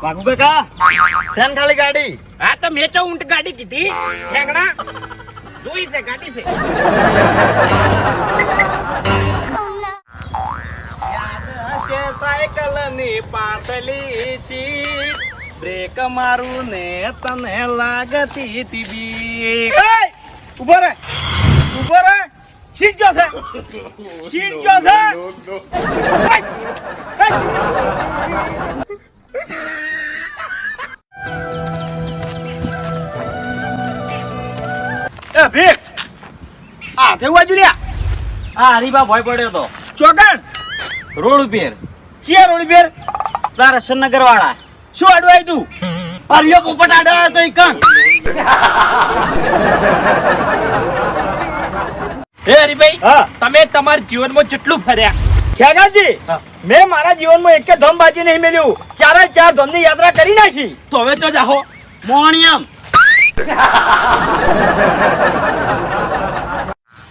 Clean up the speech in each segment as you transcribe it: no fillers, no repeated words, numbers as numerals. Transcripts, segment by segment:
વાઘુ કાકા સેન ખાલી ગાડી હા તો મેં તો ઊંટ ગાડી કીધી ઠેંગણા જોઈ છે ગાડી છે યાદ હશે સાયકલ ની પાતળી સીટ બ્રેક મારું ને તને લાગતી તી બીક ઉભો રે સીટ જો છે એ ભીખ આ થયું આજુલિયા આ હરીબા ભય પડ્યો તો ચોકણ રોડ ઉપર ચિયા રોડ પર પેલા રસનગર વાળા શું આડું આવી તું હરિયો પોપટ આડ્યો તો ઈકણ હે હરીભાઈ હા તમે તમારા જીવનમાં કેટલું ફર્યા ખ્યાગાજી હા. મેં મારા જીવનમાં એક ધમ બાજી નહીં મેલ્યું ચારે ચાર ધમની યાત્રા કરી નાખી તો હવે તો જાહો મોણિયમ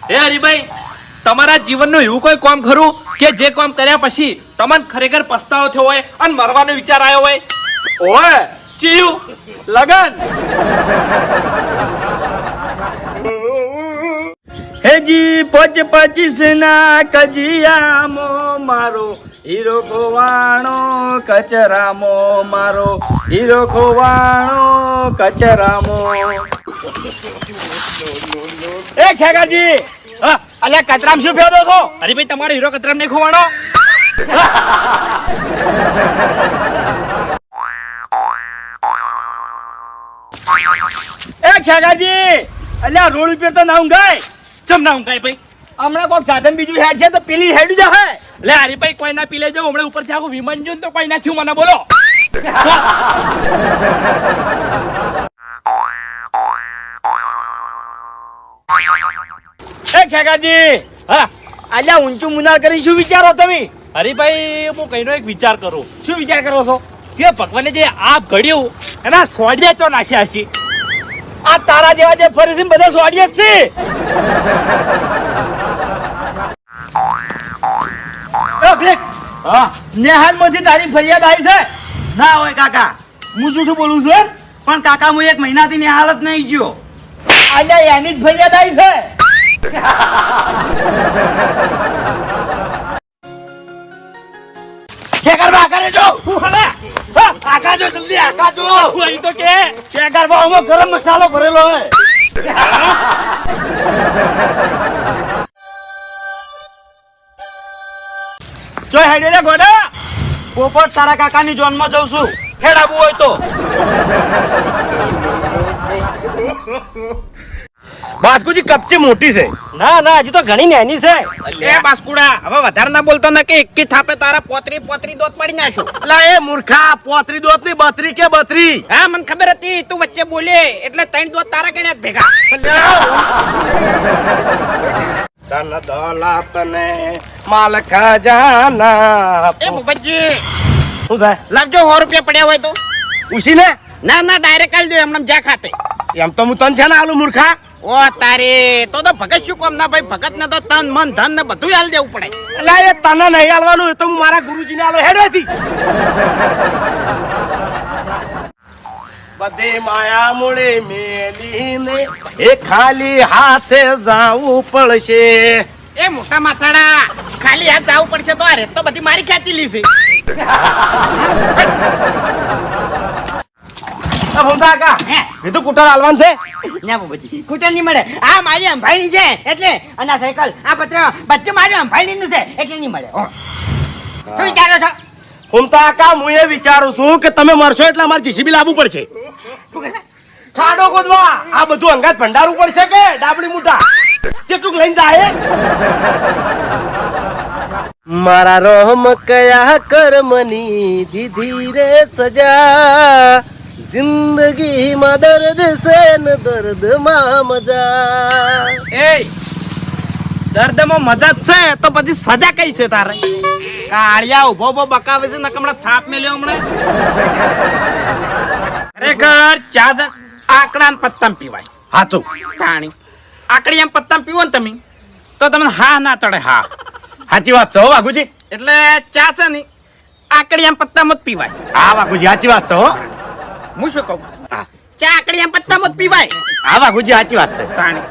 હે હરીભાઈ તમારા જીવનનું એવું કોઈ કામ ખરું કે જે કામ કર્યા પછી તમને ખરેખર પસ્તાવો થયો હોય અને મરવાનો વિચાર આવ્યો હોય ઓય ચીયું લગન હેજી પોચ પચીસ ના કજિયામો મારો હીરો ખોવાણો કચરામો મારો હીરો ખોવાણો કચરામો એ ખેગાજી હા અલ્યા કચરામ શું ફેરવો છો હરીભાઈ તમારો હીરો કતરામ નહીં ખોવાનો એ ખેગાજી અલ્યા રોડ ઉપર તો ના ઊંઘાય ચમ ના ઊંઘાય ભાઈ હમણાં કોઈક સાધન બીજું હેડ છે તો પેલી હેડ જશે લે હરીભાઈ કોઈ ના પી લેજો હમણાં ઉપરથી આખું વિમાન જોઈને તો કોઈ ના થયું મને બોલો એ ખેગાજી હા અલ્યા ઊંચું મુનાર કરી શું વિચારો તમે હરીભાઈ હું કઈનો એક વિચાર કરું શું વિચાર કરો છો કે ભગવાને જે આપ ઘડ્યું એના સોડિયા ચો નાખ્યા હશે આ તારા જેવા જે ફરી છે બધા સ્વાડિયા જ છે એ બ્રેક હા નેહાલ માંથી તારી ફરિયાદ આવી છે ના હોય કાકા હું જૂઠું બોલું છું પણ કાકા હું એક મહિનાથી ની હાલત નહીં ગયો અલ્યા એની જ ફરિયાદ આવી છે કે કરવા કરે જો હું હલે આકા જો જલ્દી આકા જો હું અહીં તો કે કે ગરબામાં ગરમ મસાલો ભરેલો હે જો હેડે લે ગોડા પોપટ તારા કાકાની જોનમાં જઉં છું હેડાબુ હોય તો બાસ્કુજી કપચી મોટી છે ના ના હજી તો ઘણી નાની છે એ બાસ્કુડા હવે વધારે ના બોલતો ને કે એકી થાપે તારા પોતરી દોત પડી નાખું અલા એ મૂર્ખા પોતરી દોત ની બત્રી કે બત્રી હા મને ખબર હતી તું વચ્ચે બોલે એટલે ત્રણ દોત તારા ગણ્યા જ ભેગા ધન દોલત ને માલ ખજાના એ મુબજી શું થાય લાવજો 100 રૂપિયા પડ્યા હોય તો ઉસી ને ના ના ડાયરેક્ટ આલ દે હમણાં જા ખાતે એમ તો હું તન છે ને આલુ મૂર્ખા ઓ તારે તો ભગત શું કામ ના ભાઈ ભગત ને તો તન મન ધન ને બધું હાલ દેવું પડે એટલે એ તને નહીં આલવાનું એ તો હું મારા ગુરુજી ને આલો હેડેથી બધી માયા મૂળે મેલીને એ ખાલી હાથે જાવું પડશે એ મોટા માથાડા ખાલી હાથ જવું પડશે તો આ રેત તો બધી મારી ખેંચી લીધી એ તો કુટર આલવાન છે ના બાબુજી કુટર નહીં મળે આ મારી અંભાઈની છે એટલે અને આ સાયકલ આ પત્ર બધું મારી અંભાઈનું છે એટલે નહીં મળે શું વિચારો છો હું તો કાકા હું એ વિચારું છું કે તમે મરશો એટલે અમારે જીસીબી લાવવું પડશે શું કરે ખાડો ગોદવા આ બધું અંગાત ભંડારવું પડશે કે ડાબડી મુઠા ચેટુક લઈને જાય મારા રોમ કયા કર્મની દીધી રે સજા જિંદગી માં દર્દ છે ને દર્દ માં મજા એ દર્દમાં મદદ છે તો પછી સજા કઈ છે તારે કાળિયા ઉભો ઉભો બકાવે છે નકમણા થાપ મેલ્યો હમણે ખરેખર ચા આકડા ને પત્તામ પીવાય હાચું તાણી આકડી એમ પત્તામ પીવો ને તમે તો તમને હા ના ચડે હા સાચી વાત છે હો વાઘુજી એટલે ચા છે ને આકડી આમ પત્તા મત પીવાય. આ વાઘુજી સાચી વાત છે હો. હું શું કહું? હા. ચા આકડી આમ પત્તા મત પીવાય. આ વાઘુજી સાચી વાત છે. તાણી